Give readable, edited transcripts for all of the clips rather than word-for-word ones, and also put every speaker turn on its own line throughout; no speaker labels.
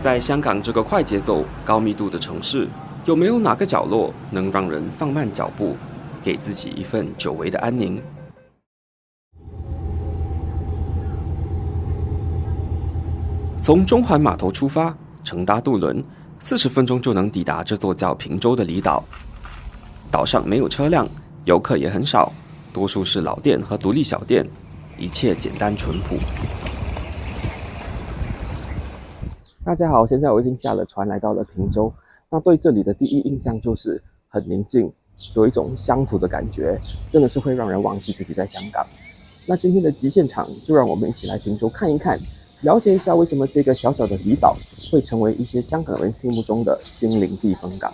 在香港这个快节奏、高密度的城市，有没有哪个角落能让人放慢脚步，给自己一份久违的安宁？从中环码头出发，乘搭渡轮，40分钟就能抵达这座叫平洲的离岛。岛上没有车辆，游客也很少，多数是老店和独立小店，一切简单淳朴。大家好，现在我已经下了船，来到了平洲。那对这里的第一印象就是很宁静，有一种乡土的感觉，真的是会让人忘记自己在香港。那今天的极限场，就让我们一起来平洲看一看，了解一下为什么这个小小的离岛会成为一些香港人心目中的心灵避风港。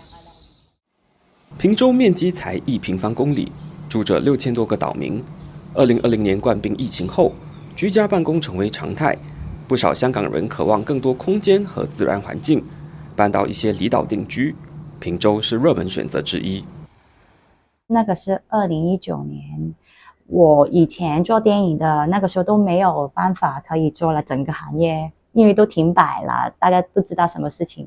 平洲面积才1平方公里，住着6000多个岛民。2020年冠病疫情后，居家办公成为常态。不少香港人渴望更多空间和自然环境，搬到一些离岛定居，平洲是热门选择之一。
那个是2019年，我以前做电影的，那个时候都没有办法可以做了整个行业，因为都停摆了，大家不知道什么事情。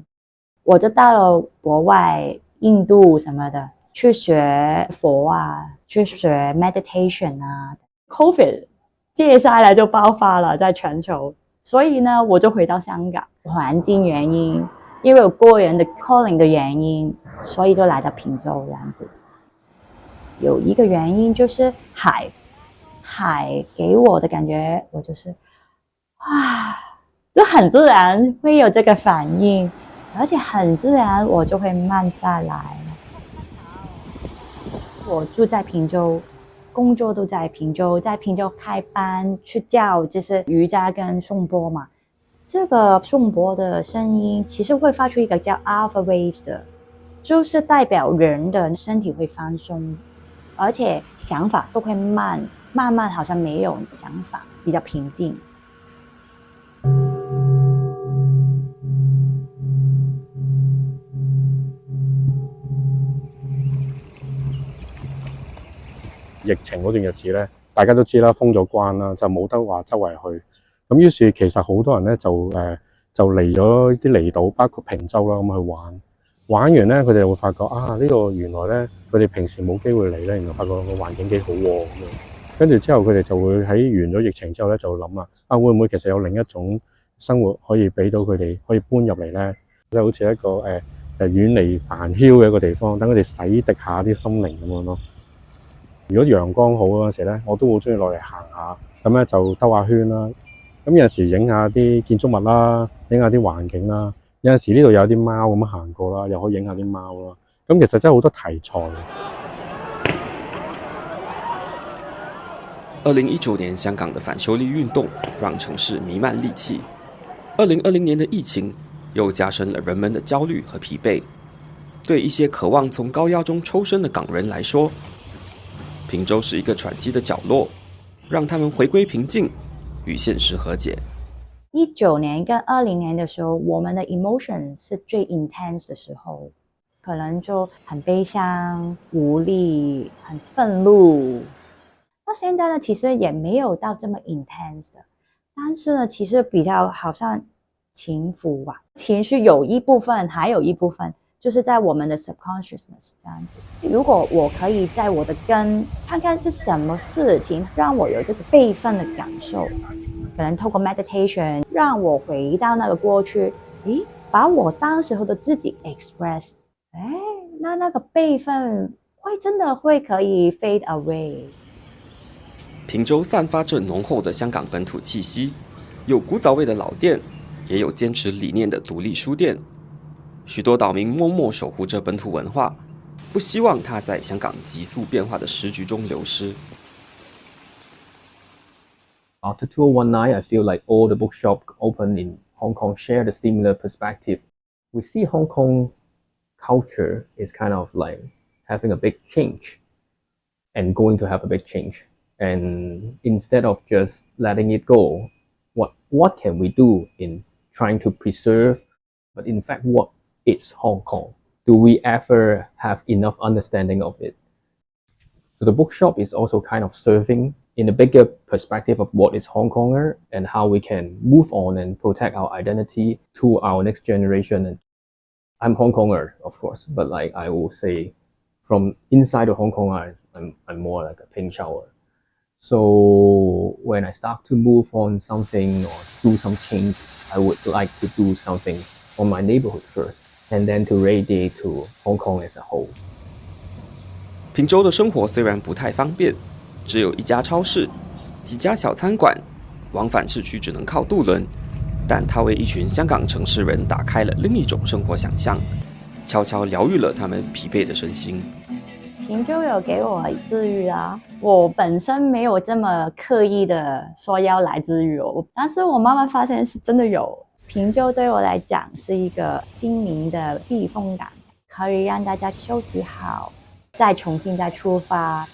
我就到了国外，印度什么的，去学佛啊，去学 meditation 啊。COVID 接下来就爆发了，在全球。所以呢，我就回到香港，环境原因，因为我个人的 calling 的原因，所以就来到平洲这样子。有一个原因就是海给我的感觉，我就是就很自然会有这个反应，而且很自然我就会慢下来。我住在平洲。工作都在平洲，在平洲开班去教就是瑜伽跟颂钵嘛。这个颂钵的声音其实会发出一个叫 alpha waves 的，就是代表人的身体会放松，而且想法都会慢慢好像没有想法，比较平静。
疫情嗰段日子咧，大家都知啦，封咗關啦，就冇得話周圍去。咁於是其實好多人咧就嚟咗啲離島，包括平洲啦，咁去玩。玩完咧，佢哋會發覺呢度原來咧佢哋平時冇機會嚟咧，原來發覺個環境幾好喎咁樣。跟住之後佢哋就會喺完咗疫情之後咧，就諗啦，會唔會其實有另一種生活可以俾到佢哋可以搬入嚟咧？即係好似一個遠離煩囂嘅一個地方，等佢哋洗滌下啲心靈咁樣咯。如果陽光好嗰陣時咧，我都好中意落嚟行下，咁咧就兜下圈啦。咁有陣時影下啲建築物啦，影下啲環境啦。有陣時呢度有啲貓咁樣行過啦，又可以影下啲貓啦。咁其實真係好多題材。
2019年香港的反修例运动让城市弥漫戾气，2020年的疫情又加深了人们的焦虑和疲惫。对一些渴望从高压中抽身的港人来说，平洲是一个喘息的角落，让他们回归平静，与现实和解。
19年跟20年的时候，我们的 emotion 是最 intense 的时候，可能就很悲伤、无力、很愤怒。那现在呢，其实也没有到这么 intense 的，但是呢，其实比较好像轻浮吧。情绪有一部分，还有一部分就是在我们的 subconsciousness 这样子。如果我可以在我的根看看是什么事情让我有这个备份的感受，可能透过 meditation 让我回到那个过去，把我当时候的自己 express， 那个备份会真的会可以 fade away。
平洲散发着浓厚的香港本土气息，有古早味的老店，也有坚持理念的独立书店。许多岛民默默守护着本土文化，不希望它在香港急速变化的时局中流失。
After 2019, I feel like all the bookshops open in Hong Kong share the similar perspective. We see Hong Kong culture is kind of like having a big change and going to have a big change. And instead of just letting it go, what can we do in trying to preserve, but in fact, what is Hong Kong? Do we ever have enough understanding of it? So the bookshop is also kind of serving in the bigger perspective of what is Hong Konger and how we can move on and protect our identity to our next generation. And I'm Hong Konger, of course, but like I will say, from inside of Hong Kong, I'm more like a pink shower. So when I start to move on something or do some changes, I would like to do something on my neighborhood first, and then to radiate to Hong Kong as a whole.
平洲的生活虽然不太方便，只有一家超市、几家小餐馆，往返市区只能靠渡轮，但它为一群香港城市人打开了另一种生活想象，悄悄疗愈了他们疲惫的身心。
平洲有给我治愈啊，我本身没有这么刻意的说要来治愈我，但是我慢慢发现是真的有。平洲对我来讲是一个心灵的避风港，可以让大家休息好，再重新再出发，